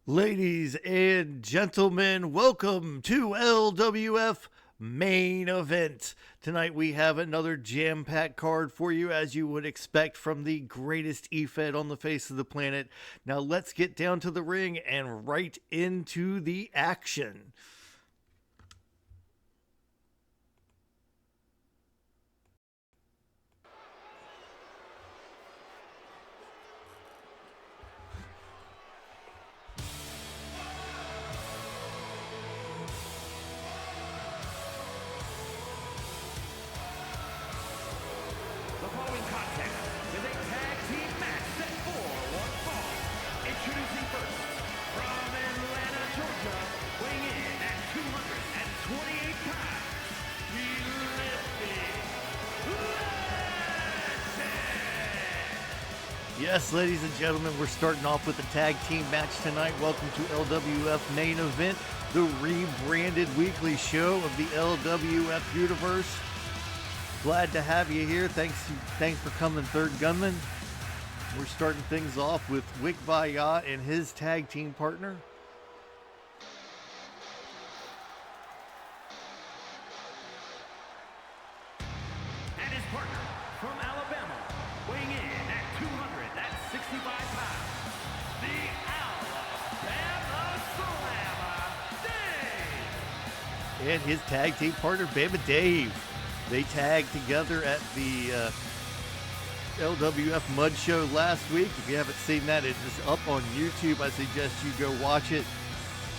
Ladies and gentlemen, welcome to LWF Main Event. Tonight we have another jam-packed card for you, as you would expect from the greatest E-Fed on the face of the planet. Now let's get down to the ring and right into the action. Yes, ladies and gentlemen, we're starting off with a tag team match tonight. Welcome to LWF Main Event, the rebranded weekly show of the LWF universe. Glad to have you here. Thanks for coming, Third Gunman. We're starting things off with Wikviya and his tag team partner. And his partner from Alabama, weighing in at 265 pounds, the Alabama Slammer, Dave. And his tag team partner, Bama Dave. They tagged together at the LWF Mud Show last week. If you haven't seen that, it is up on YouTube. I suggest you go watch it.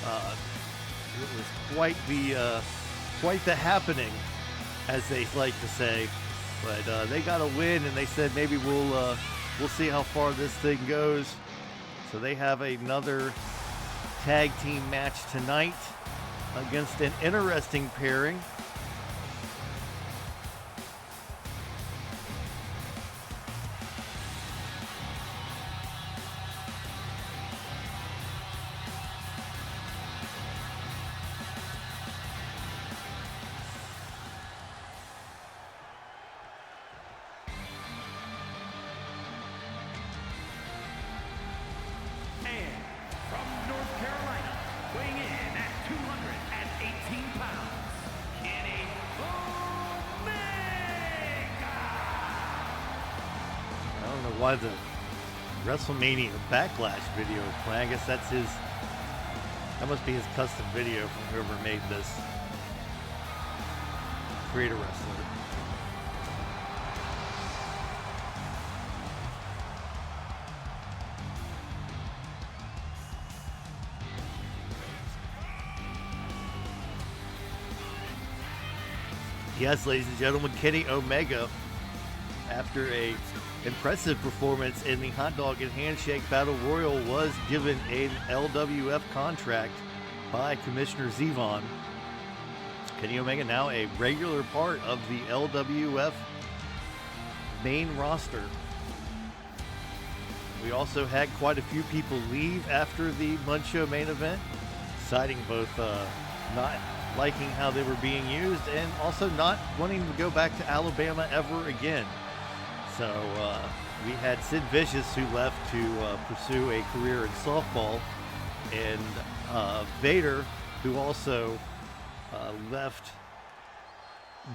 It was quite the happening, as they like to say. But they got a win, and they said maybe we'll see how far this thing goes. So they have another tag team match tonight against an interesting pairing. Why the WrestleMania Backlash video is playing. I guess that must be his custom video from whoever made this. Creator Wrestler. Yes, ladies and gentlemen, Kenny Omega, after a impressive performance in the Hot Dog and Handshake Battle Royal, was given an LWF contract by Commissioner Zevon. Kenny Omega now a regular part of the LWF main roster. We also had quite a few people leave after the Mud Show main event, citing both not liking how they were being used and also not wanting to go back to Alabama ever again. So we had Sid Vicious, who left to pursue a career in softball, and Vader, who also left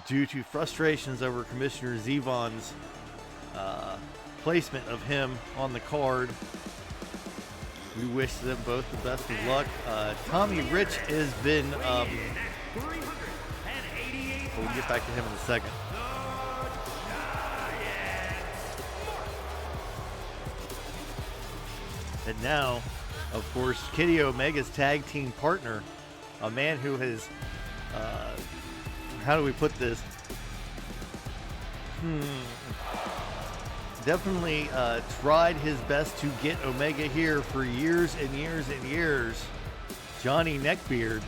due to frustrations over Commissioner Zevon's placement of him on the card. We wish them both the best of luck. Tommy Rich has been... we'll get back to him in a second. And now, of course, Kenny Omega's tag team partner, a man who has, how do we put this? Definitely tried his best to get Omega here for years and years and years. Johnny Neckbeard.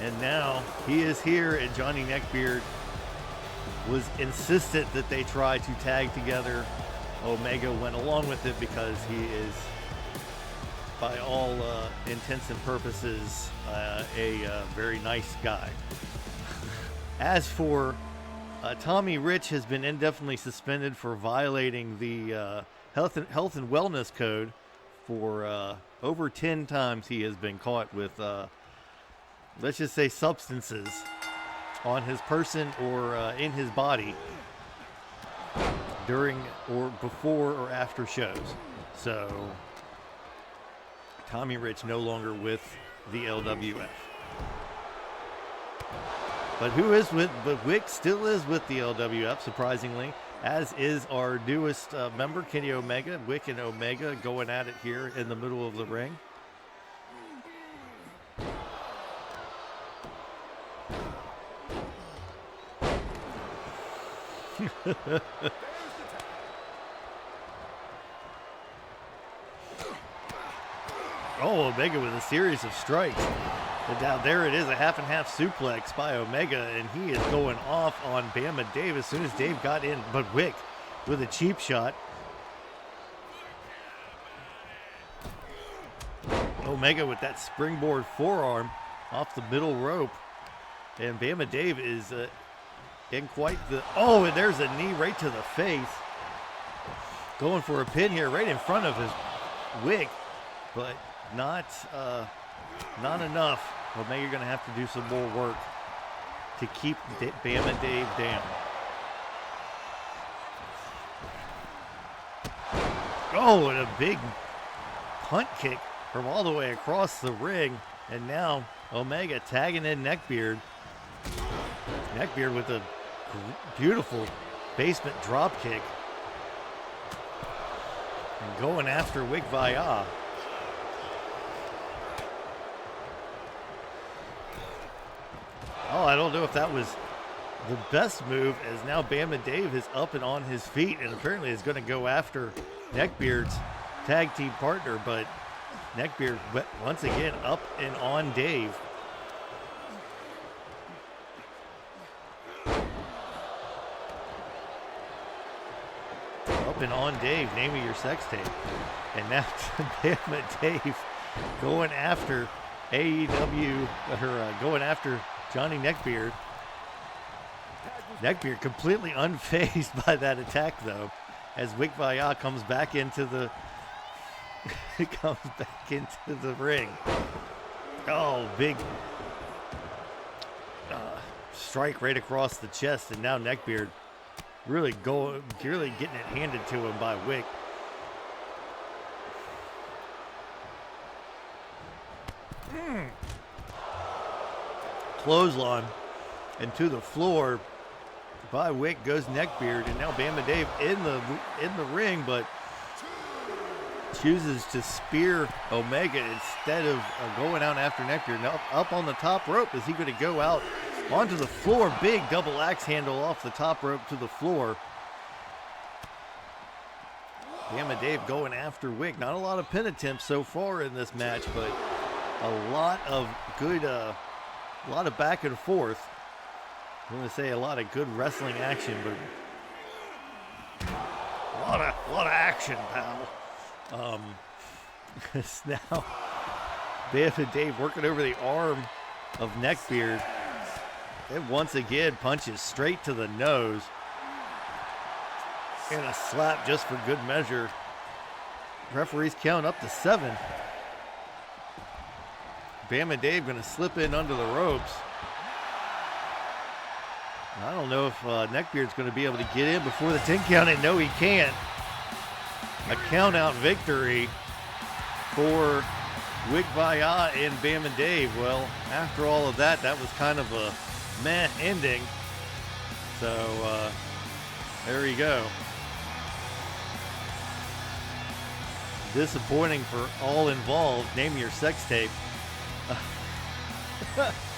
And now he is here, and Johnny Neckbeard was insistent that they try to tag together. Omega went along with it because he is, by all intents and purposes, a very nice guy. As for Tommy Rich, has been indefinitely suspended for violating the health and wellness code for over 10 times he has been caught with, let's just say, substances on his person or in his body during or before or after shows. So Tommy Rich no longer with the LWF. But Wick still is with the LWF, surprisingly, as is our newest member, Kenny Omega. Wick and Omega going at it here in the middle of the ring. Oh, Omega with a series of strikes. And now there it is, a half and half suplex by Omega, and he is going off on Bama Dave as soon as Dave got in. But Wick with a cheap shot. Omega with that springboard forearm off the middle rope. And Bama Dave is in quite the... Oh, and there's a knee right to the face. Going for a pin here right in front of his Wick, but not enough. Omega going to have to do some more work to keep Bama Dave down. Oh, and a big punt kick from all the way across the ring. And now Omega tagging in Neckbeard. Neckbeard with a beautiful basement drop kick. And going after Wikviya. Oh, I don't know if that was the best move, as now Bama Dave is up and on his feet and apparently is going to go after Neckbeard's tag team partner, but Neckbeard once again up and on Dave. Up and on Dave, name of your sex tape. And now Bama Dave going after AEW, or going after Johnny Neckbeard. Neckbeard completely unfazed by that attack, though, as Wikviya comes back into the ring. Oh, big strike right across the chest, and now Neckbeard really getting it handed to him by Wick. Clothesline and to the floor by Wick goes Neckbeard, and now Bama Dave in the ring, but chooses to spear Omega instead of going out after Neckbeard. Now up on the top rope. Is he going to go out onto the floor? Big double axe handle off the top rope to the floor. Bama Dave going after Wick. Not a lot of pin attempts so far in this match, but a lot of good, a lot of back and forth. I'm going to say a lot of good wrestling action, but a lot of action, pal. It's now Bama Dave working over the arm of Neckbeard. And once again punches straight to the nose. And a slap just for good measure. Referees count up to 7. Bama Dave going to slip in under the ropes. I don't know if Neckbeard's going to be able to get in before the 10 count, and no, he can't. A count-out victory for Wikviya and Bama Dave. Well, after all of that, that was kind of a meh ending. So, there you go. Disappointing for all involved. Name your sex tape.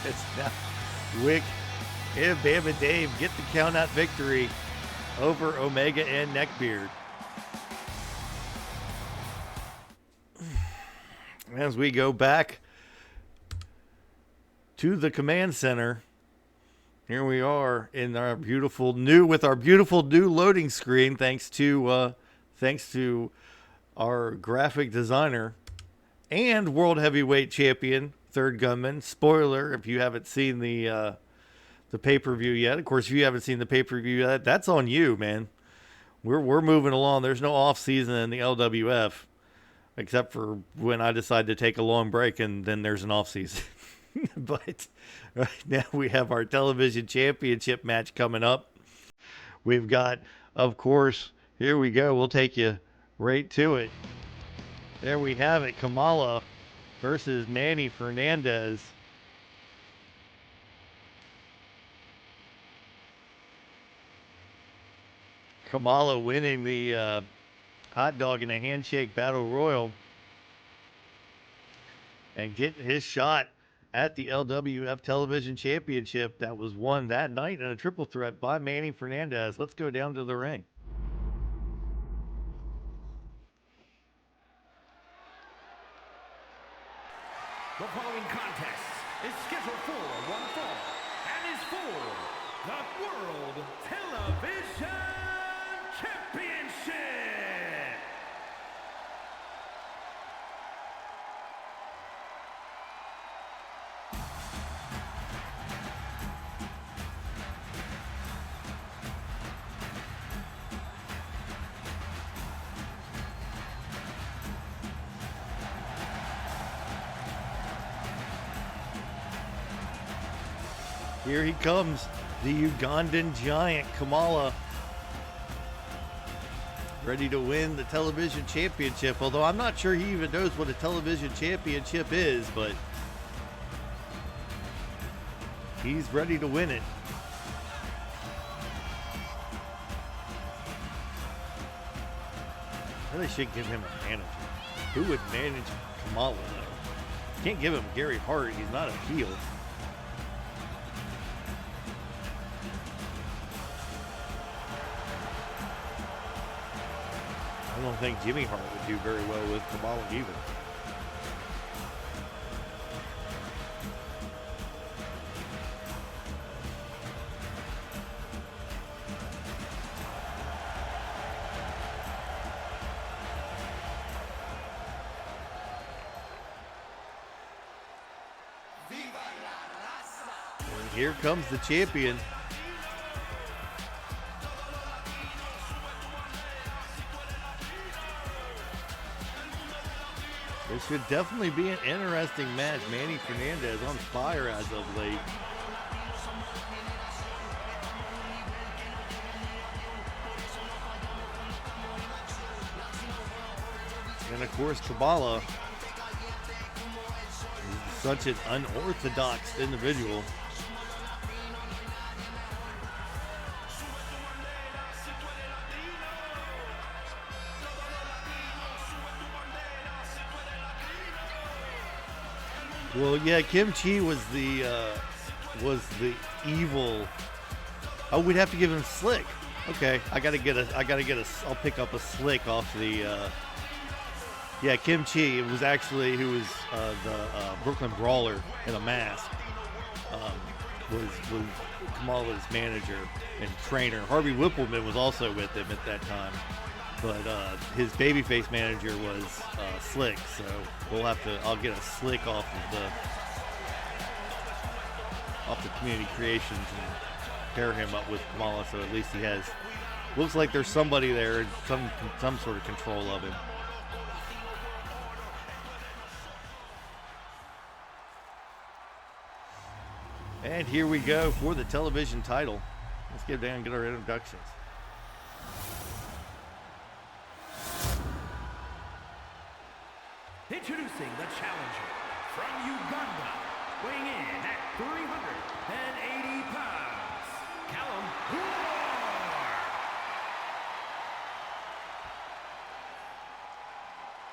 It's now Wick and Bama Dave get the count-out victory over Omega and Neckbeard. As we go back to the command center, here we are in our beautiful new loading screen, thanks to our graphic designer and world heavyweight champion, Third Gunman. Spoiler, if you haven't seen the pay-per-view yet. Of course, if you haven't seen the pay-per-view yet, that's on you, man. we're moving along. There's no off season in the LWF except for when I decide to take a long break, and then there's an off season. But right now we have our television championship match coming up. We've got, of course, here we go. We'll take you right to it. There we have it. Kamala versus Manny Fernandez. Kamala winning the hot dog in a handshake battle royal and getting his shot at the LWF Television Championship that was won that night in a triple threat by Manny Fernandez. Let's go down to the ring. The following contest is scheduled for one fall and is for the World Television Championship. Here he comes, the Ugandan giant Kamala, ready to win the television championship. Although I'm not sure he even knows what a television championship is, but he's ready to win it. Really should give him a manager. Who would manage Kamala though? Can't give him Gary Hart. He's not a heel. I don't think Jimmy Hart would do very well with Kamala either. And here comes the champion. This should definitely be an interesting match. Manny Fernandez on fire as of late. And of course, Kamala is such an unorthodox individual. Well, yeah, Kim Chi was the evil. Oh, we'd have to give him Slick. Okay, I'll pick up a Slick off the. Yeah, Kim Chi. It was actually who was the Brooklyn Brawler in a mask. Was Kamala's manager and trainer. Harvey Whippleman was also with him at that time. But his babyface manager was Slick, so I'll get a Slick off the Community Creations and pair him up with Kamala, so at least he has, looks like there's somebody there, some sort of control of him. And here we go for the television title. Let's get down and get our introductions. Introducing the challenger from Uganda, weighing in at 380 pounds, Callum War.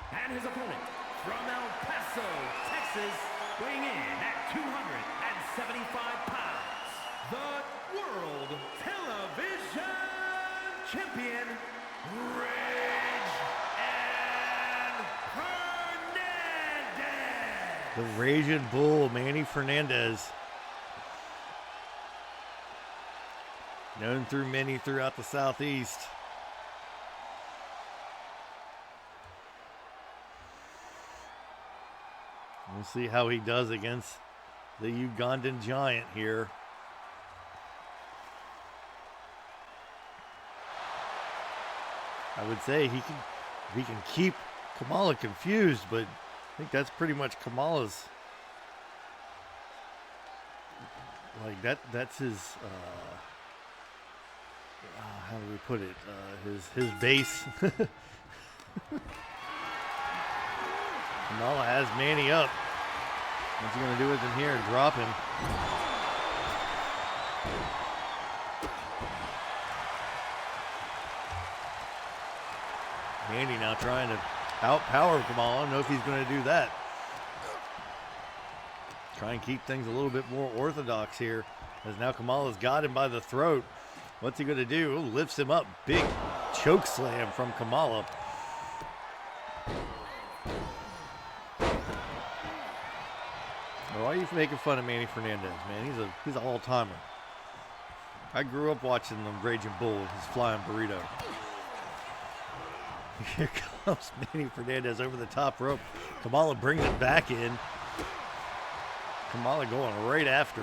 And his opponent from El Paso, Texas, weighing in at 275 pounds, the World Television Champion, the Raging Bull, Manny Fernandez. Known through many throughout the Southeast. We'll see how he does against the Ugandan giant here. I would say he can keep Kamala confused, but I think that's pretty much Kamala's. Like that's his. How do we put it? His base. Kamala has Manny up. What's he gonna do with him here? Drop him. Manny now trying to outpower Kamala. I don't know if he's going to do that. Try and keep things a little bit more orthodox here, as now Kamala's got him by the throat. What's he going to do? Ooh, lifts him up. Big choke slam from Kamala. Why are you making fun of Manny Fernandez, man? He's an all-timer. I grew up watching them Raging Bull, his flying burrito. Here comes Manny Fernandez over the top rope. Kamala brings it back in. Kamala going right after.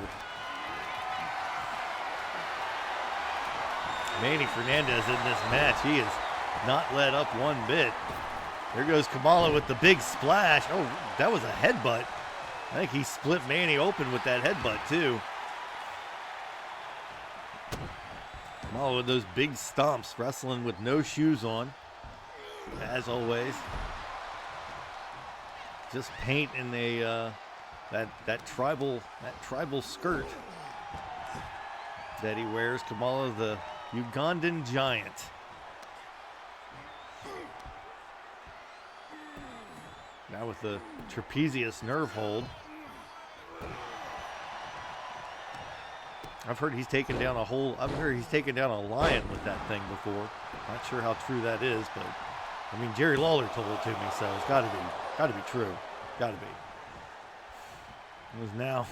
Manny Fernandez in this match, he is not let up one bit. There goes Kamala with the big splash. Oh, that was a headbutt. I think he split Manny open with that headbutt too. Kamala with those big stomps, wrestling with no shoes on. As always, just paint in a that tribal skirt that he wears. Kamala, the Ugandan giant. Now with the trapezius nerve hold. I've heard he's taken down a lion with that thing before. Not sure how true that is, but. I mean, Jerry Lawler told it to me, so it's got to be true. Got to be. It was now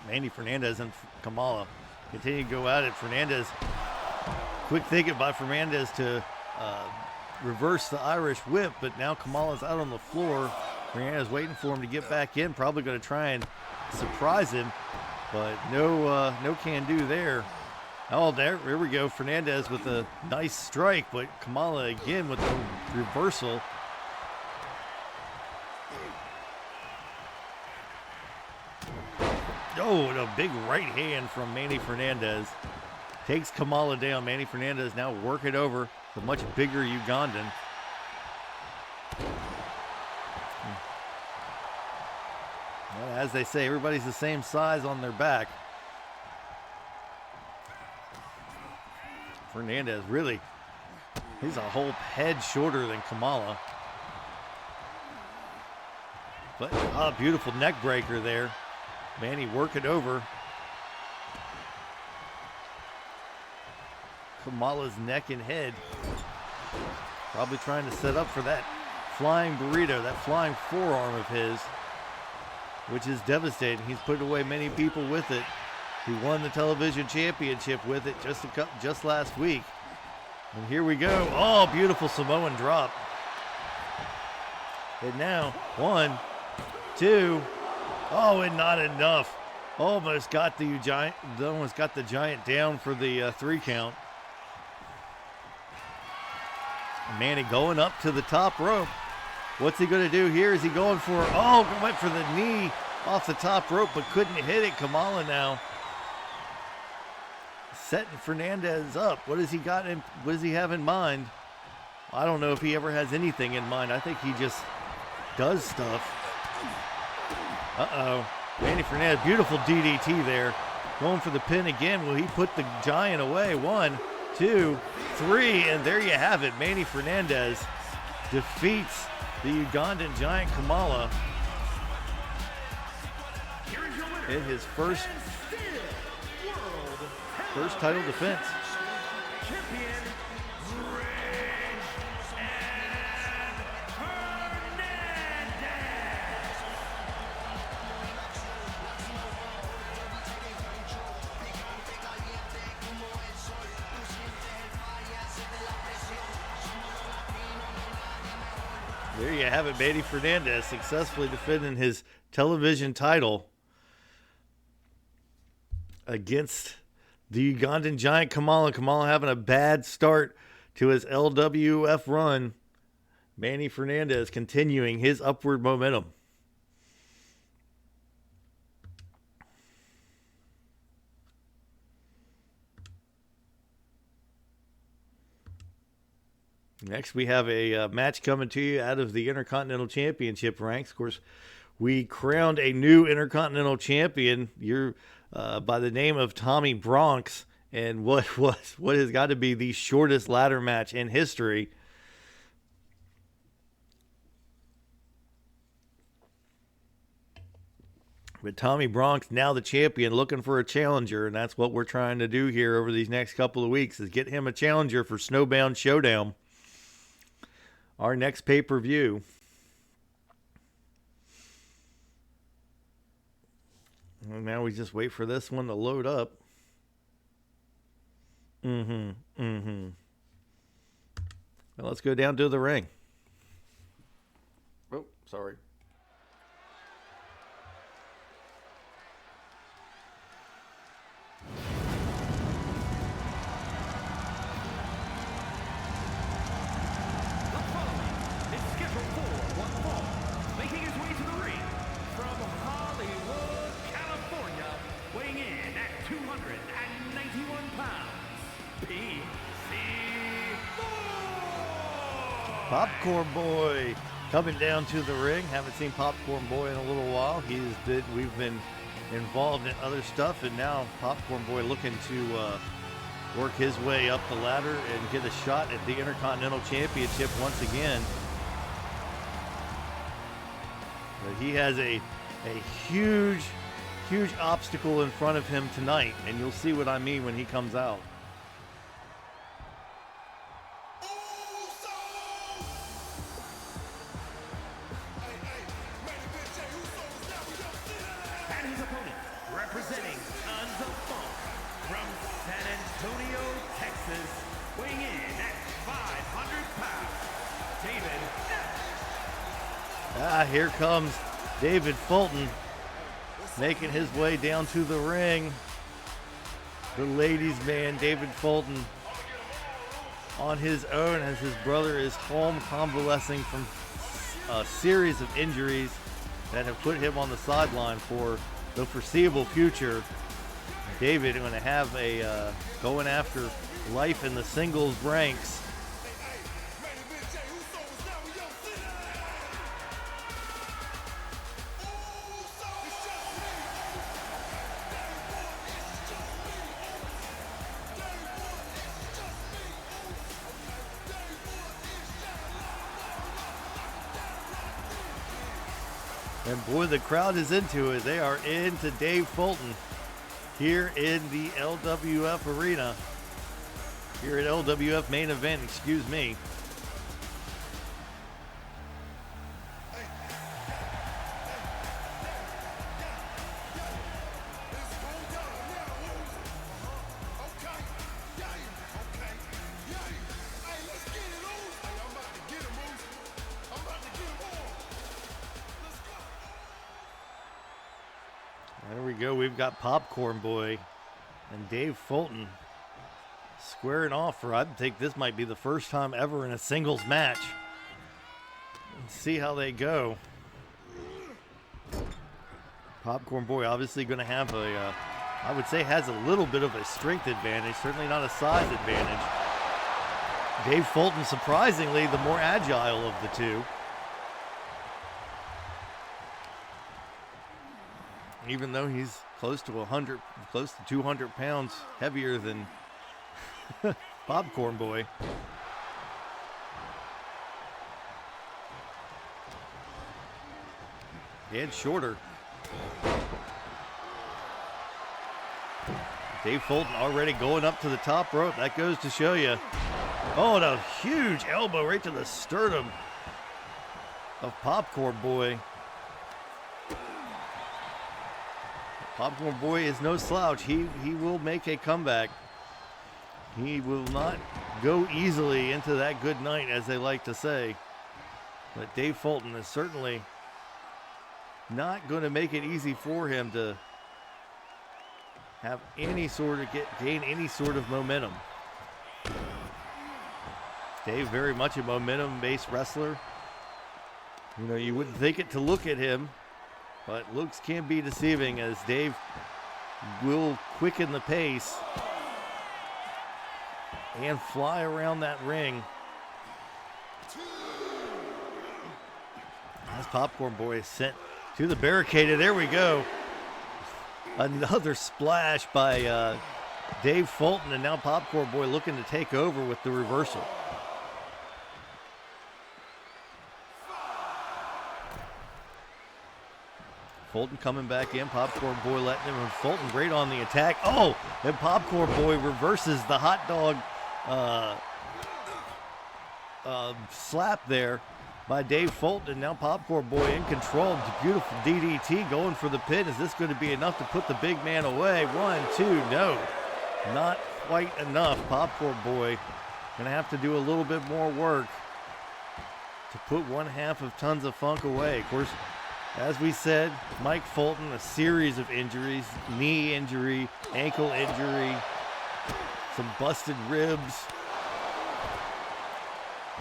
Manny Fernandez and Kamala continue to go at it. Fernandez, quick thinking by Fernandez to reverse the Irish whip, but now Kamala's out on the floor. Fernandez waiting for him to get back in, probably going to try and surprise him, but no can do there. Oh, there we go. Fernandez with a nice strike, but Kamala again with the reversal. Oh, and a big right hand from Manny Fernandez. Takes Kamala down. Manny Fernandez now working over the much bigger Ugandan. Well, as they say, everybody's the same size on their back. Fernandez really, he's a whole head shorter than Kamala. But beautiful neck breaker there. Manny working over Kamala's neck and head. Probably trying to set up for that flying burrito, that flying forearm of his, which is devastating. He's put away many people with it. He won the television championship with it just last week. And here we go. Oh, beautiful Samoan drop. And now, 1, 2. Oh, and not enough. Almost got the giant down for the 3 count. Manny going up to the top rope. What's he going to do here? Is he going for, went for the knee off the top rope, but couldn't hit it. Kamala now setting Fernandez up. What does he have in mind? I don't know if he ever has anything in mind. I think he just does stuff. Manny Fernandez, beautiful DDT there. Going for the pin again. Will he put the giant away? 1, 2, 3, and there you have it. Manny Fernandez defeats the Ugandan giant Kamala in his first title defense. There you have it, Manny Fernandez successfully defending his television title against the Ugandan giant Kamala. Kamala having a bad start to his LWF run. Manny Fernandez continuing his upward momentum. Next, we have a match coming to you out of the Intercontinental Championship ranks. Of course, we crowned a new Intercontinental Champion by the name of Tommy Bronx, and what has got to be the shortest ladder match in history. But Tommy Bronx, now the champion, looking for a challenger, and that's what we're trying to do here over these next couple of weeks, is get him a challenger for Snowbound Showdown, our next pay-per-view. And now we just wait for this one to load up. Well, let's go down to the ring. Oh, sorry. Popcorn Boy coming down to the ring. Haven't seen Popcorn Boy in a little while. We've been involved in other stuff, and now Popcorn Boy looking to work his way up the ladder and get a shot at the Intercontinental Championship once again. But he has a huge obstacle in front of him tonight, and you'll see what I mean when he comes out. Here comes David Fulton making his way down to the ring. The ladies' man, David Fulton, on his own as his brother is home convalescing from a series of injuries that have put him on the sideline for the foreseeable future. David going to have going after life in the singles ranks. And boy, the crowd is into it. They are into Dave Fulton here in the LWF arena. Here at LWF Main Event, excuse me. There we go. We've got Popcorn Boy and Dave Fulton squaring off for, I think this might be the first time ever in a singles match. Let's see how they go. Popcorn Boy obviously going to have I would say has a little bit of a strength advantage, certainly not a size advantage. Dave Fulton, surprisingly, the more agile of the two. Even though he's close to 200 pounds heavier than Popcorn Boy. And shorter. Dave Fulton already going up to the top rope. That goes to show you. Oh, and a huge elbow right to the sternum of Popcorn Boy. Popcorn Boy is no slouch. He will make a comeback. He will not go easily into that good night, as they like to say. But Dave Fulton is certainly not going to make it easy for him to have any sort of gain any sort of momentum. Dave, very much a momentum-based wrestler. You know, you wouldn't think it to look at him, but looks can be deceiving as Dave will quicken the pace and fly around that ring. As Popcorn Boy is sent to the barricade. There we go. Another splash by Dave Fulton, and now Popcorn Boy looking to take over with the reversal. Fulton coming back in, Popcorn Boy letting him, and Fulton great on the attack. Oh, and Popcorn Boy reverses the hot dog slap there by Dave Fulton, and now Popcorn Boy in control. Beautiful DDT going for the pin. Is this going to be enough to put the big man away? 1, 2, no. Not quite enough. Popcorn Boy going to have to do a little bit more work to put one half of Tons of Funk away. Of course, as we said, Mike Fulton, a series of injuries, knee injury, ankle injury, some busted ribs.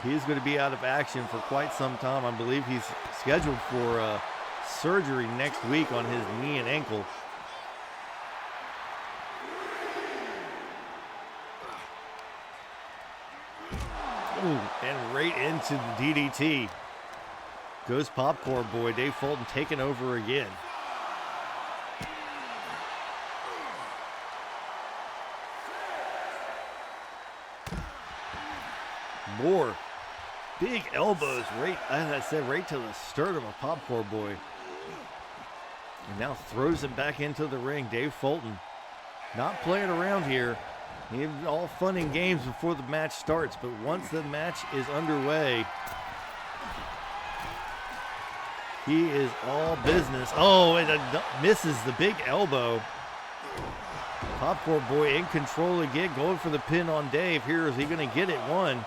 He's going to be out of action for quite some time. I believe he's scheduled for surgery next week on his knee and ankle. Ooh, and right into the DDT. Goes Popcorn Boy. Dave Fulton taking over again. More big elbows right, as I said, right to the sternum of Popcorn Boy. And now throws him back into the ring. Dave Fulton not playing around here. He's all fun and games before the match starts, but once the match is underway, he is all business. Oh, and misses the big elbow. Popcorn Boy in control again, going for the pin on Dave. Here, is he going to get it? 1,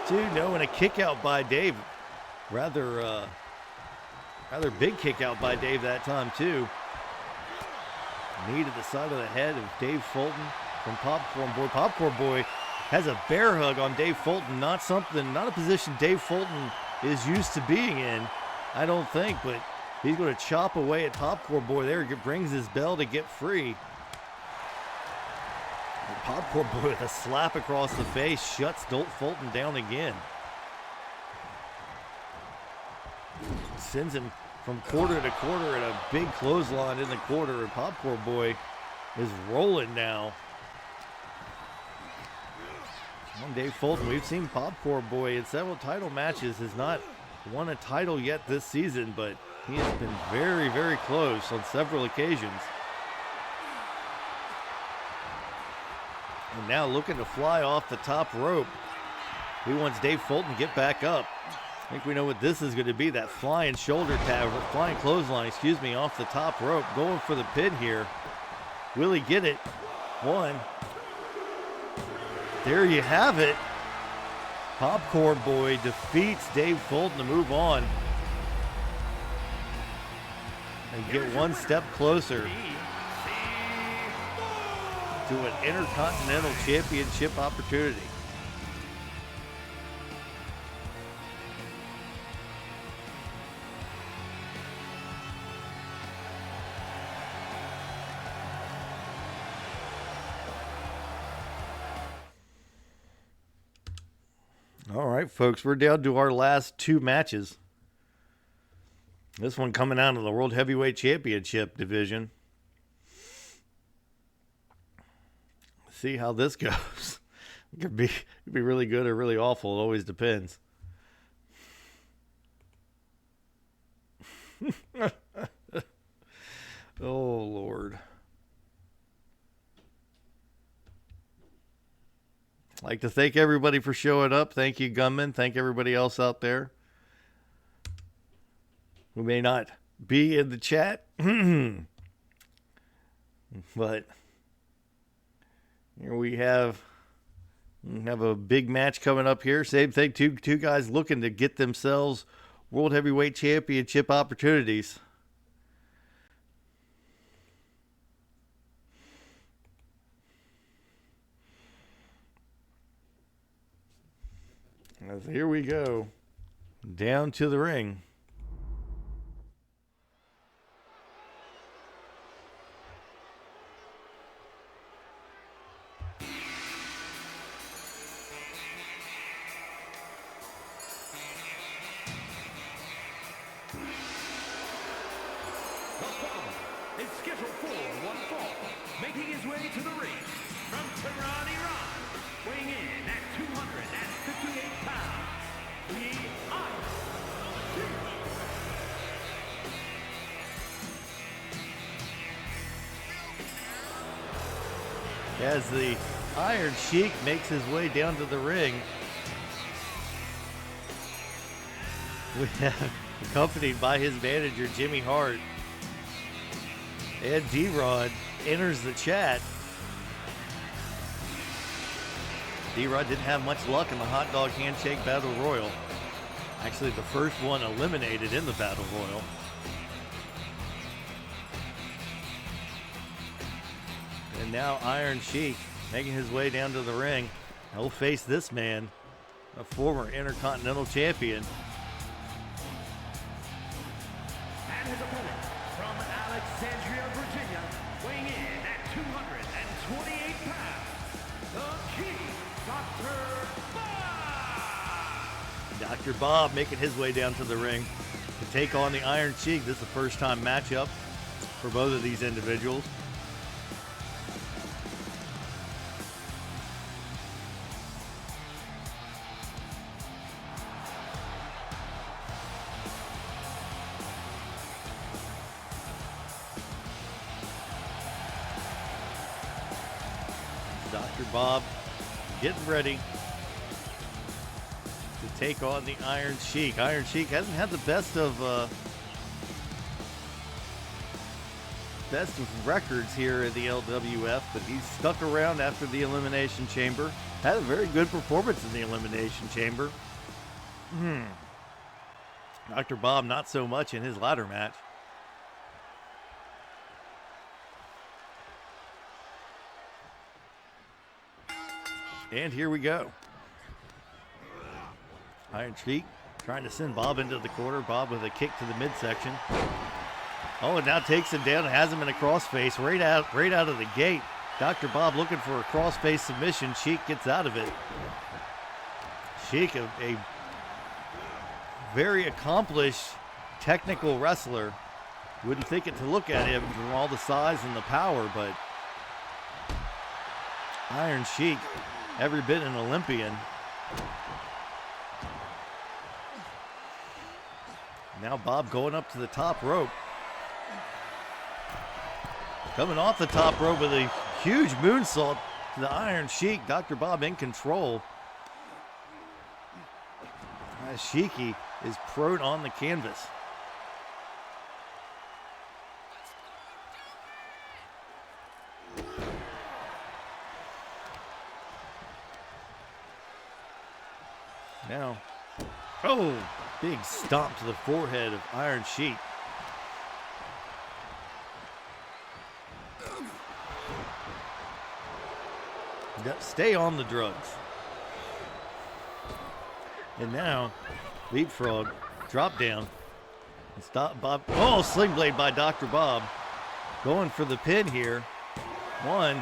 2, no, and a kick out by Dave. Rather big kick out by Dave that time too. Knee to the side of the head of Dave Fulton from Popcorn Boy. Popcorn Boy has a bear hug on Dave Fulton. Not a position Dave Fulton is used to being in, I don't think, but he's going to chop away at Popcorn Boy there. Brings his bell to get free. And Popcorn Boy with a slap across the face shuts Fulton down again. Sends him from quarter to quarter and a big clothesline in the quarter, and Popcorn Boy is rolling now. On Dave Fulton, we've seen Popcorn Boy in several title matches, has not won a title yet this season, but he has been very, very close on several occasions. And now looking to fly off the top rope. He wants Dave Fulton to get back up. I think we know what this is going to be, that flying flying clothesline, off the top rope. Going for the pin here. Will he get it? 1. There you have it. Popcorn Boy defeats Dave Fulton to move on and get one step closer to an Intercontinental Championship opportunity. All right, folks, we're down to our last 2 matches. This one coming out of the World Heavyweight Championship division. See how this goes. It could be really good or really awful. It always depends. Oh, Lord. I'd like to thank everybody for showing up. Thank you, Gunman. Thank everybody else out there who may not be in the chat. But here we have a big match coming up here. Same thing, two guys looking to get themselves World Heavyweight Championship opportunities. As here we go. Down to the ring. Is scheduled for one fall, making his way to the ring from Tehran, Iran, weighing in at 258 pounds, the Iron Sheik. As the Iron Sheik makes his way down to the ring, we have accompanied by his manager, Jimmy Hart. And D-Rod enters the chat. D-Rod didn't have much luck in the hot dog handshake battle royal. Actually, the first one eliminated in the battle royal. And now Iron Sheik making his way down to the ring. He'll face this man, a former Intercontinental Champion. And his opponent from Alexandria, Virginia, weighing in at 228 pounds, the King, Dr. Bob! Dr. Bob making his way down to the ring to take on the Iron Sheik. This is the first time matchup for both of these individuals. Dr. Bob getting ready to take on the Iron Sheik. Iron Sheik hasn't had the best of records here in the LWF, but he's stuck around after the Elimination Chamber. Had a very good performance in the Elimination Chamber. Dr. Bob not so much in his ladder match. And here we go. Iron Sheik trying to send Bob into the corner. Bob with a kick to the midsection. Oh, and now takes him down and has him in a crossface right out of the gate. Dr. Bob looking for a crossface submission. Sheik gets out of it. Sheik, a very accomplished technical wrestler. Wouldn't think it to look at him from all the size and the power, but Iron Sheik, every bit an Olympian. Now Bob going up to the top rope. Coming off the top rope with a huge moonsault to the Iron Sheik. Dr. Bob in control. As Sheiky is prone on the canvas. Now, oh, big stomp to the forehead of Iron Sheik. Stay on the drugs. And now, leapfrog, drop down, and stop Bob. Oh, sling blade by Dr. Bob. Going for the pin here. One.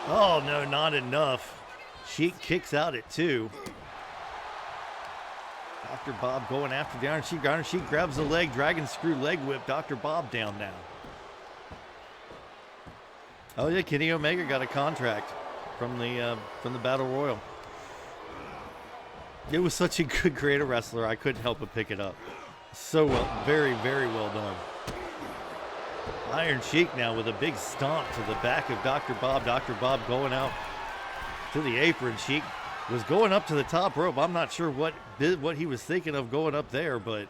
Oh, no, not enough. Sheik kicks out at 2. Dr. Bob going after the Iron Sheik. Iron Sheik grabs the leg, dragon screw leg whip. Dr. Bob down now. Oh yeah, Kenny Omega got a contract from the Battle Royal. It was such a good creative wrestler, I couldn't help but pick it up. So well, very, very well done. Iron Sheik now with a big stomp to the back of Dr. Bob. Dr. Bob going out to the apron. Sheik was going up to the top rope. I'm not sure what he was thinking of going up there, but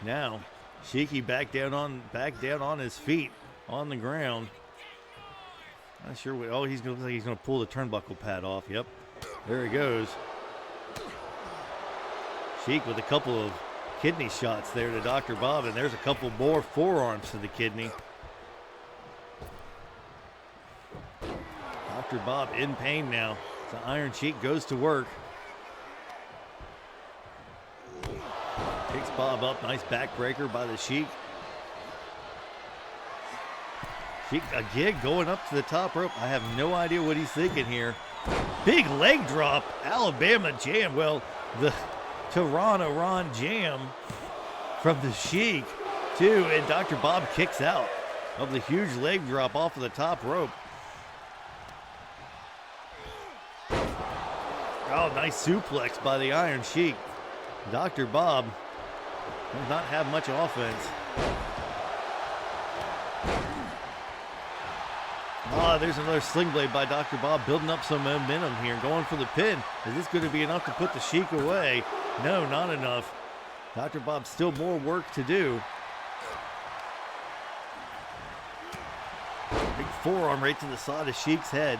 now Sheiky back down on his feet on the ground. Not sure what. Oh, he's gonna pull the turnbuckle pad off. Yep, there he goes. Sheik with a couple of kidney shots there to Dr. Bob, and there's a couple more forearms to the kidney. Dr. Bob in pain now. So Iron Sheik goes to work. Picks Bob up. Nice backbreaker by the Sheik. Sheik again going up to the top rope. I have no idea what he's thinking here. Big leg drop. Alabama jam. Well, the Ron jam from the Sheik too. And Dr. Bob kicks out of the huge leg drop off of the top rope. Oh, nice suplex by the Iron Sheik. Dr. Bob does not have much offense. Ah, there's another sling blade by Dr. Bob, building up some momentum here, going for the pin. Is this going to be enough to put the Sheik away? No, not enough. Dr. Bob still more work to do. Big forearm right to the side of Sheik's head.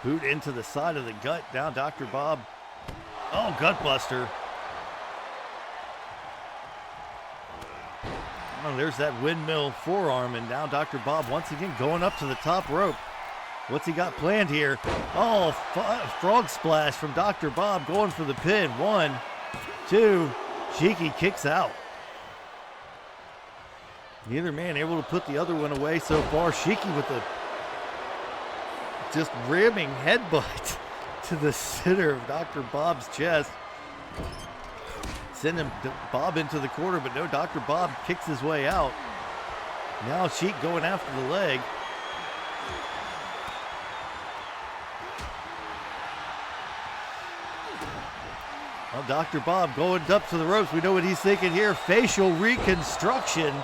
Boot into the side of the gut. Down Dr. Bob. Oh, gut buster. Oh, there's that windmill forearm, and now Dr. Bob once again going up to the top rope. What's he got planned here? Oh, frog splash from Dr. Bob going for the pin. 1, 2, Sheiky kicks out. Neither man able to put the other one away so far. Sheiky with the just ramming headbutt to the center of Dr. Bob's chest. Send him Bob into the corner, but no, Dr. Bob kicks his way out. Now Sheik going after the leg. Well, Dr. Bob going up to the ropes. We know what he's thinking here. Facial reconstruction.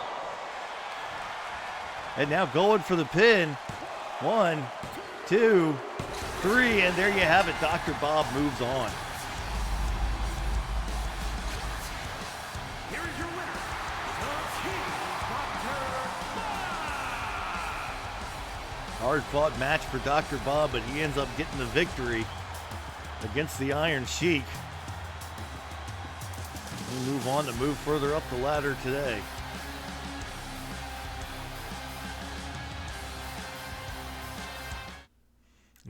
And now going for the pin. 1, 2, 3, and there you have it. Dr. Bob moves on. Hard-fought match for Dr. Bob, but he ends up getting the victory against the Iron Sheik. We move on to move further up the ladder today.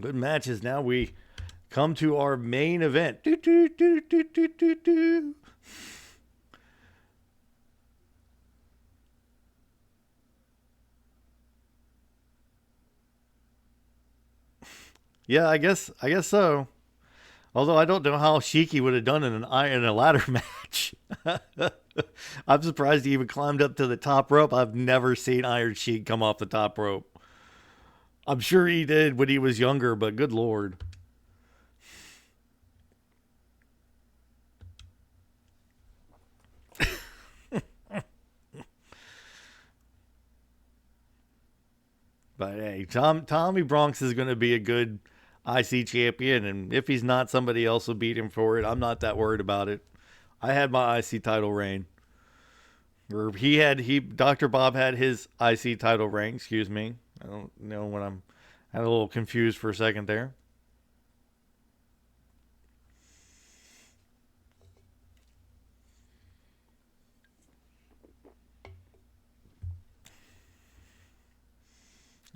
Good matches. Now we come to our main event. Yeah, I guess so. Although I don't know how Sheiky would have done in a ladder match. I'm surprised he even climbed up to the top rope. I've never seen Iron Sheik come off the top rope. I'm sure he did when he was younger, but good Lord. But hey, Tommy Bronx is going to be a good IC champion, and if he's not, somebody else will beat him for it. I'm not that worried about it. I had my IC title reign. Or Dr. Bob had his IC title reign, excuse me. I don't know when I'm a little confused for a second there.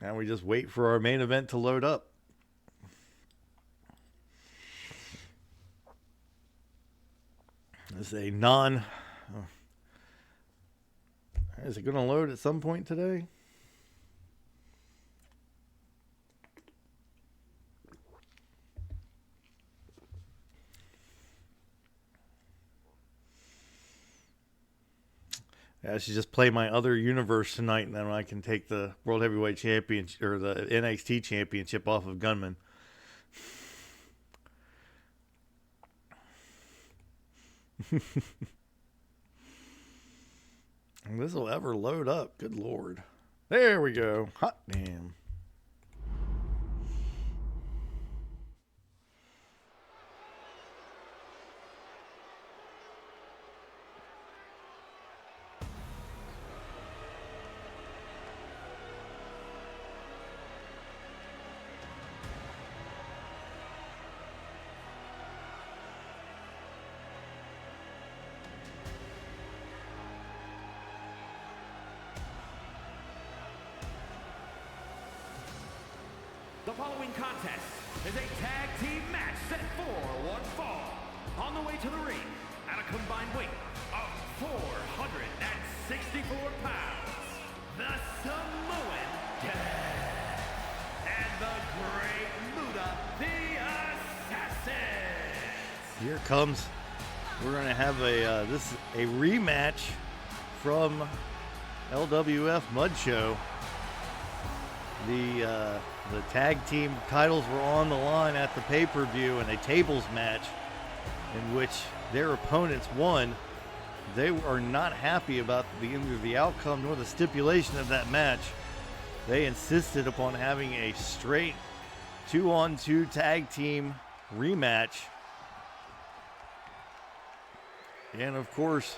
Now we just wait for our main event to load up. This is a Is it going to load at some point today? I should just play my other universe tonight, and then I can take the World Heavyweight Championship or the NXT Championship off of Gunman. This will ever load up. Good Lord. There we go. Hot damn. The following contest is a tag team match set for one fall. On the way to the ring, at a combined weight of 464 pounds, the Samoan Death and the Great Muta, the Assassins. Here comes. We're going to have a rematch from LWF Mud Show. The tag team titles were on the line at the pay-per-view in a tables match in which their opponents won. They are not happy about either the outcome nor the stipulation of that match. They insisted upon having a straight 2-on-2 tag team rematch. And of course,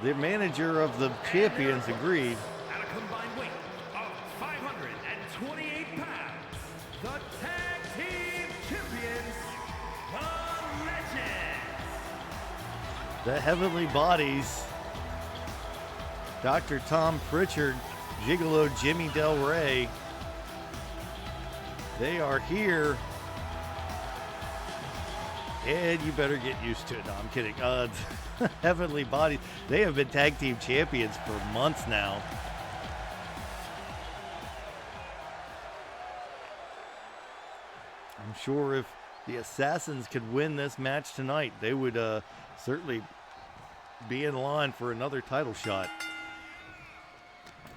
the manager of the champions agreed. At a combined weight of 528 pounds, the tag team champions, the Legends. The Heavenly Bodies, Dr. Tom Pritchard, Gigolo Jimmy Del Rey. They are here. And you better get used to it. No, I'm kidding. Heavenly Bodies, they have been tag team champions for months now. I'm sure if the Assassins could win this match tonight, they would certainly be in line for another title shot.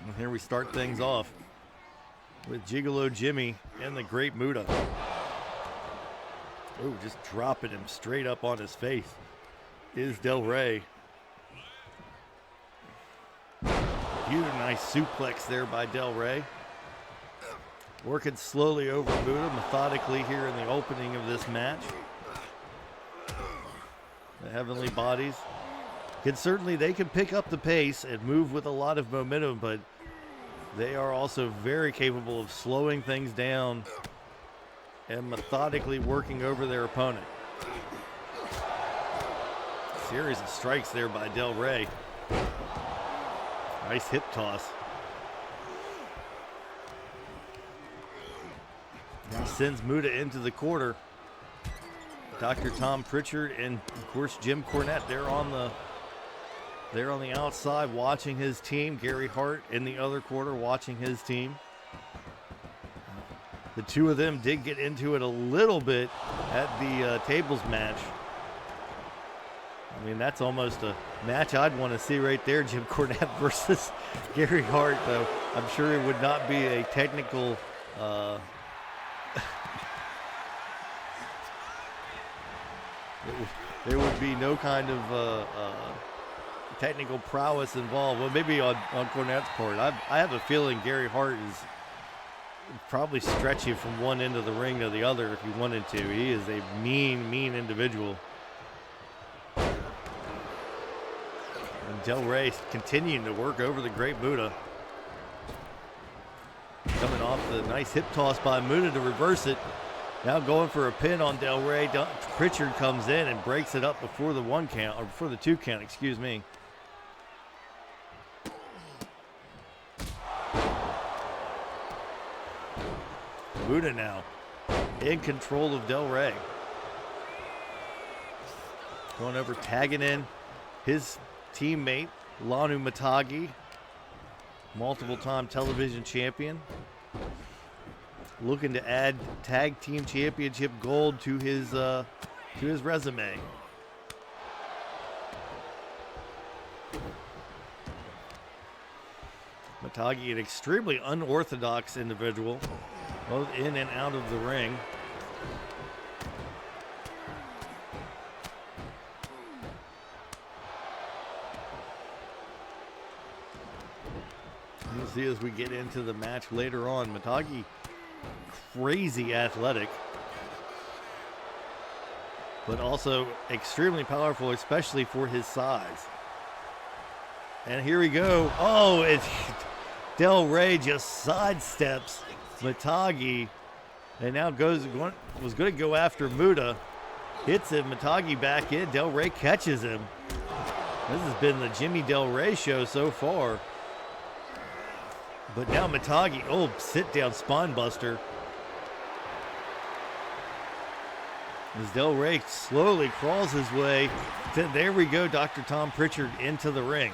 And here we start things off with Gigolo Jimmy and the Great Muta. Oh, just dropping him straight up on his face is Del Rey. Huge nice suplex there by Del Rey. Working slowly over Muta, methodically here in the opening of this match. The Heavenly Bodies they can pick up the pace and move with a lot of momentum, but they are also very capable of slowing things down and methodically working over their opponent. Series of strikes there by Del Rey. Nice hip toss. Now sends Muta into the corner. Dr. Tom Pritchard and of course Jim Cornette, they're on the outside watching his team. Gary Hart in the other quarter watching his team. The two of them did get into it a little bit at the tables match. I mean, that's almost a match I'd want to see right there, Jim Cornette versus Gary Hart, though. I'm sure it would not be a technical there would be no kind of technical prowess involved. Well, maybe on Cornette's part. I have a feeling Gary Hart is probably stretch you from one end of the ring to the other if you wanted to. He is a mean individual. And Del Rey continuing to work over the Great Muta. Coming off the nice hip toss by Muta to reverse it. Now going for a pin on Del Rey. Pritchard comes in and breaks it up before the 1 count, or before the 2 count, excuse me. Muta now in control of Del Rey. Going over, tagging in his teammate, Lanu Matagi, multiple-time television champion. Looking to add tag team championship gold to his resume. Matagi, an extremely unorthodox individual, both in and out of the ring. You'll see as we get into the match later on, Matagi, crazy athletic, but also extremely powerful, especially for his size. And here we go. Oh, it's Del Rey just sidesteps Matagi, and now was going to go after Muta. Hits him, Matagi back in. Del Rey catches him. This has been the Jimmy Del Rey show so far. But now Matagi, sit down spine buster. As Del Rey slowly crawls his way to, there we go, Dr. Tom Pritchard into the ring.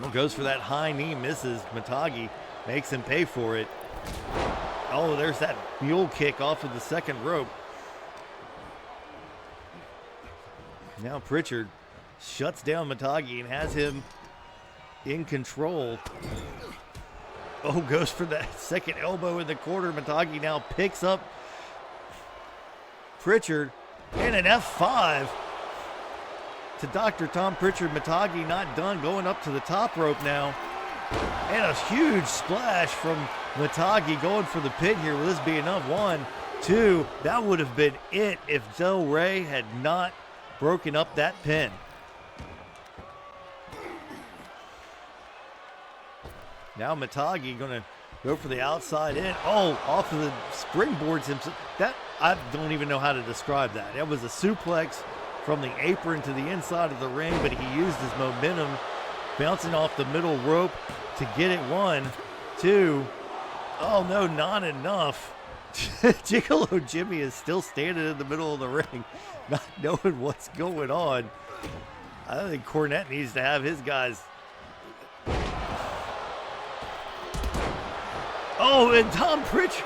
Well, goes for that high knee, misses. Matagi makes him pay for it. Oh, there's that mule kick off of the second rope. Now Pritchard shuts down Matagi and has him in control. Oh, goes for that second elbow in the corner. Matagi now picks up Pritchard and an F5 to Dr. Tom Pritchard. Matagi not done, going up to the top rope now. And a huge splash from Matagi going for the pin here. Will this be enough? 1, 2. That would have been it if Del Rey had not broken up that pin. Now Matagi going to go for the outside in. Oh, off of the springboards himself. That, I don't even know how to describe that. That was a suplex from the apron to the inside of the ring, but he used his momentum, bouncing off the middle rope to get it. 1, 2. Oh no, not enough. Gigolo Jimmy is still standing in the middle of the ring, not knowing what's going on. I think Cornette needs to have his guys. Oh, and Tom Pritchard.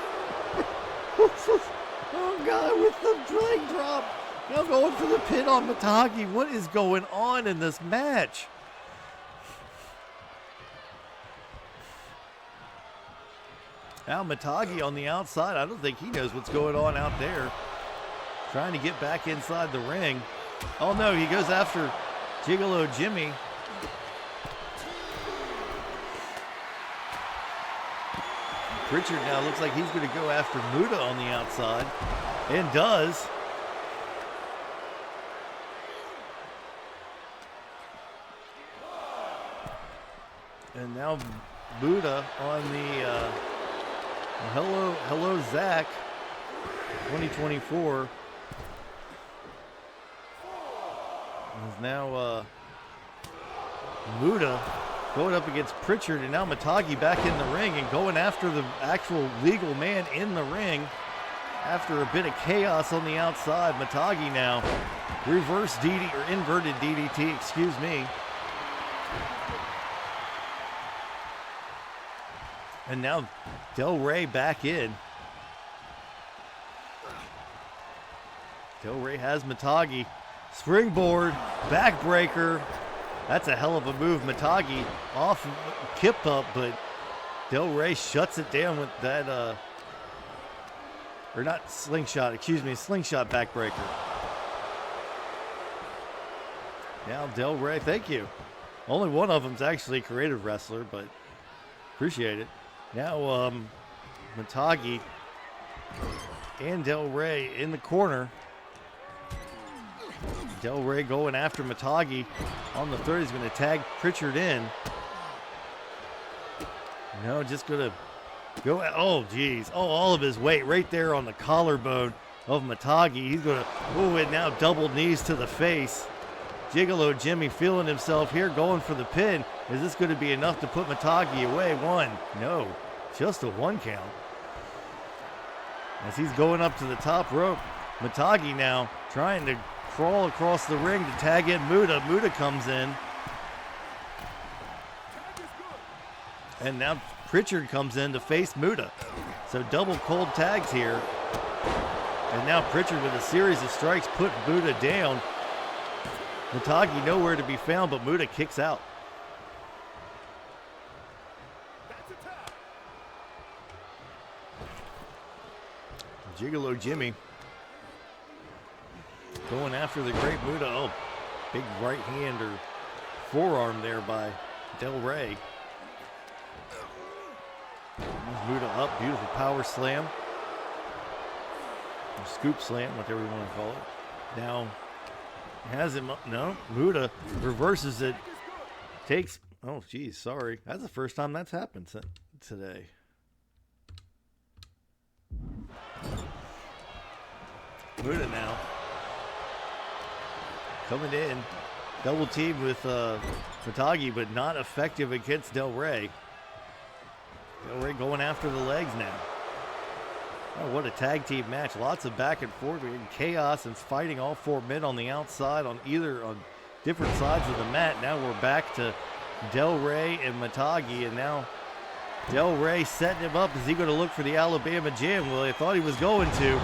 Oh, God, with the leg drop. Now going for the pin on Matagi. What is going on in this match? Now Matagi on the outside. I don't think he knows what's going on out there. Trying to get back inside the ring. Oh, no, he goes after Gigolo Jimmy. Pritchard now looks like he's going to go after Muta on the outside, and does. And now Muta on the Hello Zach 2024 is now Muta going up against Pritchard, and now Matagi back in the ring and going after the actual legal man in the ring after a bit of chaos on the outside. Matagi now reverse DDT, or inverted DDT, excuse me. And now Del Rey back in. Del Rey has Matagi. Springboard, backbreaker. That's a hell of a move. Matagi off kip up, but Del Rey shuts it down with that, or not slingshot, excuse me, slingshot backbreaker. Now Del Rey, thank you. Only one of them's actually a creative wrestler, but appreciate it. Now Matagi and Del Rey in the corner. Del Rey going after Matagi on the third. He's going to tag Pritchard in. No, just going to go. Oh, geez. Oh, all of his weight right there on the collarbone of Matagi. He's going to, oh, and now double knees to the face. Gigolo Jimmy feeling himself here, going for the pin. Is this going to be enough to put Matagi away? 1. No, just a 1 count. As he's going up to the top rope, Matagi now trying to crawl across the ring to tag in Muta. Muta comes in. And now Pritchard comes in to face Muta. So double cold tags here. And now Pritchard with a series of strikes put Muta down. Matagi nowhere to be found, but Muta kicks out. Gigolo Jimmy going after the great Muta. Oh, big right hand or forearm there by Del Rey. Muta up, beautiful power slam. Or scoop slam, whatever you want to call it. Now has him up. No, Muta reverses it. Takes, oh geez, sorry. That's the first time that's happened today. Muta now coming in, double team with Matagi, but not effective against Del Rey. Del Rey going after the legs now. Oh, what a tag team match. Lots of back and forth. We're in chaos and fighting all 4 men on the outside on different sides of the mat. Now we're back to Del Rey and Matagi, and now Del Rey setting him up. Is he going to look for the Alabama Jam? Well, I thought he was going to.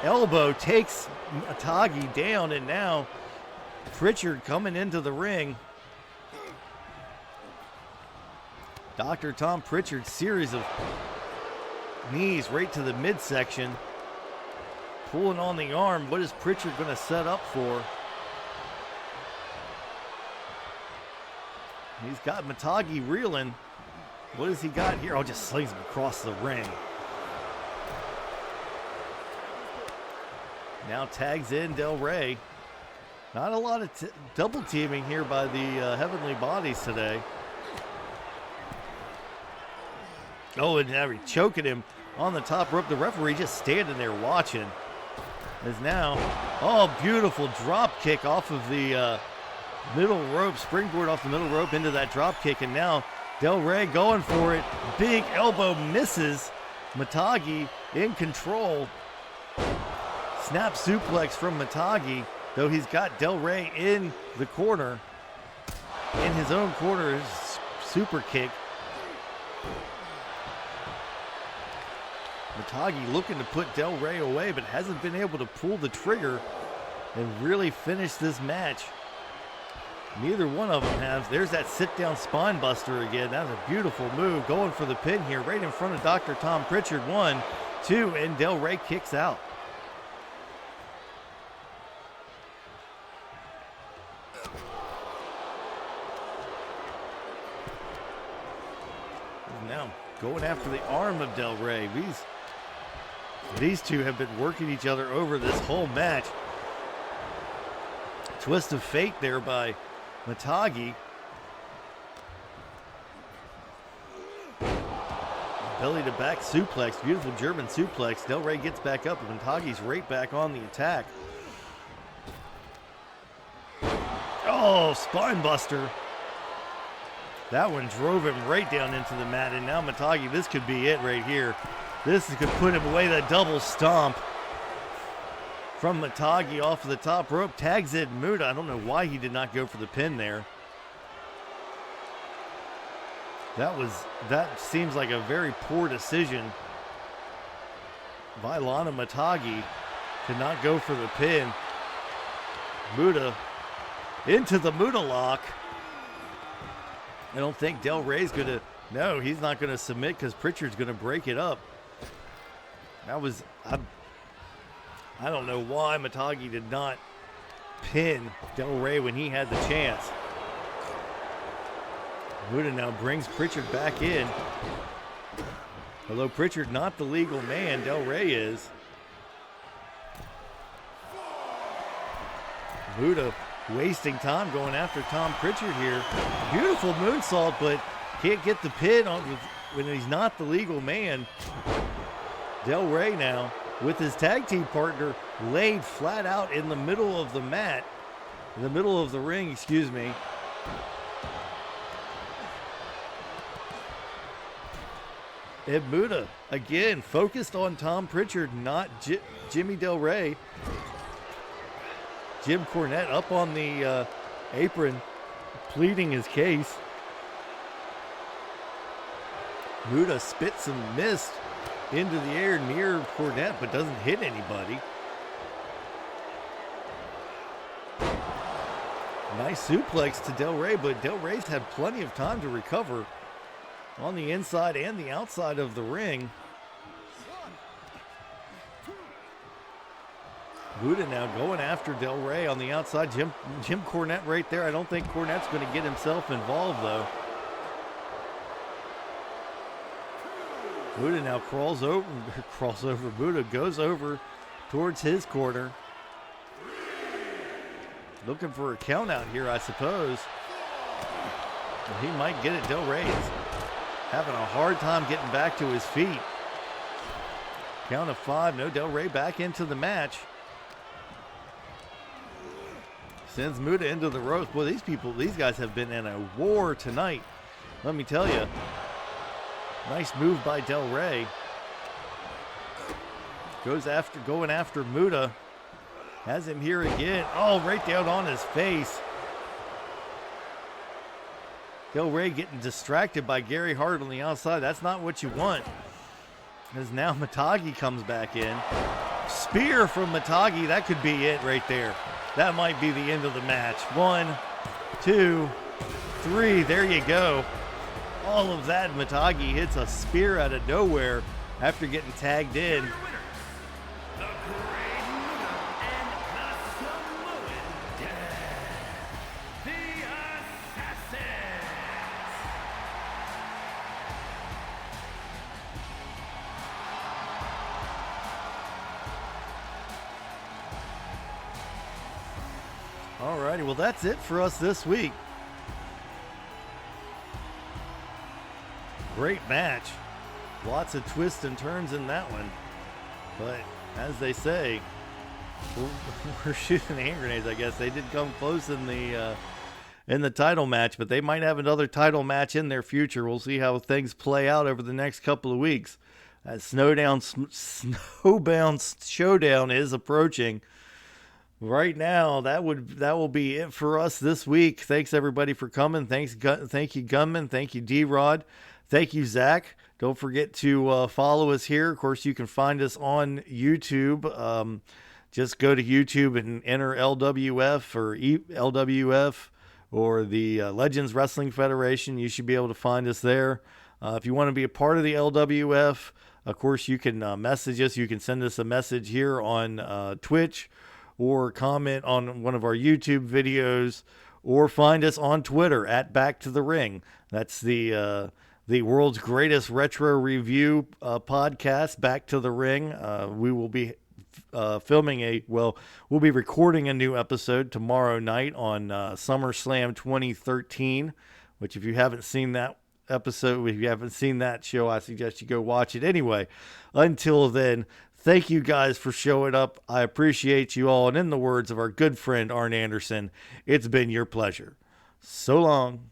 Elbow takes Matagi down, and now Pritchard coming into the ring. Dr. Tom Pritchard, series of knees right to the midsection. Pulling on the arm. What is Pritchard going to set up for? He's got Matagi reeling. What has he got here? Oh, just slings him across the ring. Now tags in Del Rey. Not a lot of double teaming here by the Heavenly Bodies today. Oh, and now he's choking him on the top rope. The referee just standing there watching. Is now, oh, beautiful drop kick off of the middle rope, springboard off the middle rope into that drop kick, and now Del Rey going for it. Big elbow misses. Matagi in control. Snap suplex from Matagi, though he's got Del Rey in the corner. In his own corner, his super kick. Matagi looking to put Del Rey away, but hasn't been able to pull the trigger and really finish this match. Neither one of them has. There's that sit-down spine buster again. That's a beautiful move. Going for the pin here right in front of Dr. Tom Pritchard. 1, 2, and Del Rey kicks out. Now going after the arm of Del Rey. These two have been working each other over this whole match. Twist of fate there by Matagi. Belly to back suplex, beautiful German suplex. Del Rey gets back up, and Matagi's right back on the attack. Oh, spine buster. That one drove him right down into the mat, and now Matagi, this could be it right here. This could put him away. That double stomp from Matagi off of the top rope. Tags in Muta. I don't know why he did not go for the pin there. That seems like a very poor decision by Lana Matagi to not go for the pin. Muta into the Muta lock. I don't think Del Rey's going to, no, he's not going to submit because Pritchard's going to break it up. That was, I don't know why Matagi did not pin Del Rey when he had the chance. Muta now brings Pritchard back in. Although Pritchard not the legal man, Del Rey is. Muta wasting time going after Tom Pritchard here. Beautiful moonsault, but can't get the pin on when he's not the legal man. Del Rey now with his tag team partner laid flat out in the middle of the mat, in the middle of the ring, excuse me. And Muta again focused on Tom Pritchard, not Jimmy Del Rey. Jim Cornette up on the apron, pleading his case. Muta spits some mist into the air near Cornette, but doesn't hit anybody. Nice suplex to Del Rey, but Del Rey's had plenty of time to recover on the inside and the outside of the ring. Muta now going after Del Rey on the outside. Jim Cornette right there. I don't think Cornette's going to get himself involved, though. Muta now crawls over. Muta goes over towards his corner. Looking for a count out here, I suppose. Well, he might get it. Del Rey is having a hard time getting back to his feet. Count of 5. No, Del Rey back into the match. Sends Muta into the ropes. Boy, these guys have been in a war tonight. Let me tell you. Nice move by Del Rey. Going after Muta. Has him here again. Oh, right down on his face. Del Rey getting distracted by Gary Hart on the outside. That's not what you want. As now Matagi comes back in. Spear from Matagi. That could be it right there. That might be the end of the match. 1, 2, 3. There you go. All of that. Matagi hits a spear out of nowhere after getting tagged in. Alrighty, well that's it for us this week. Great match. Lots of twists and turns in that one. But as they say, we're shooting hand grenades, I guess. They did come close in the title match, but they might have another title match in their future. We'll see how things play out over the next couple of weeks. As Snowbound Showdown is approaching. Right now, that will be it for us this week. Thanks everybody for coming. Thank you Gunman. Thank you D-Rod. Thank you Zach. Don't forget to follow us here. Of course, you can find us on YouTube. Just go to YouTube and enter LWF or LWF or the Legends Wrestling Federation. You should be able to find us there. If you want to be a part of the LWF, of course, you can message us. You can send us a message here on Twitch, or comment on one of our YouTube videos, or find us on Twitter at Back to the Ring. That's the world's greatest retro review podcast, Back to the Ring. We will be we'll be recording a new episode tomorrow night on SummerSlam 2013, which if you haven't seen that episode, if you haven't seen that show, I suggest you go watch it anyway. Until then, thank you guys for showing up. I appreciate you all. And in the words of our good friend Arn Anderson, it's been your pleasure. So long.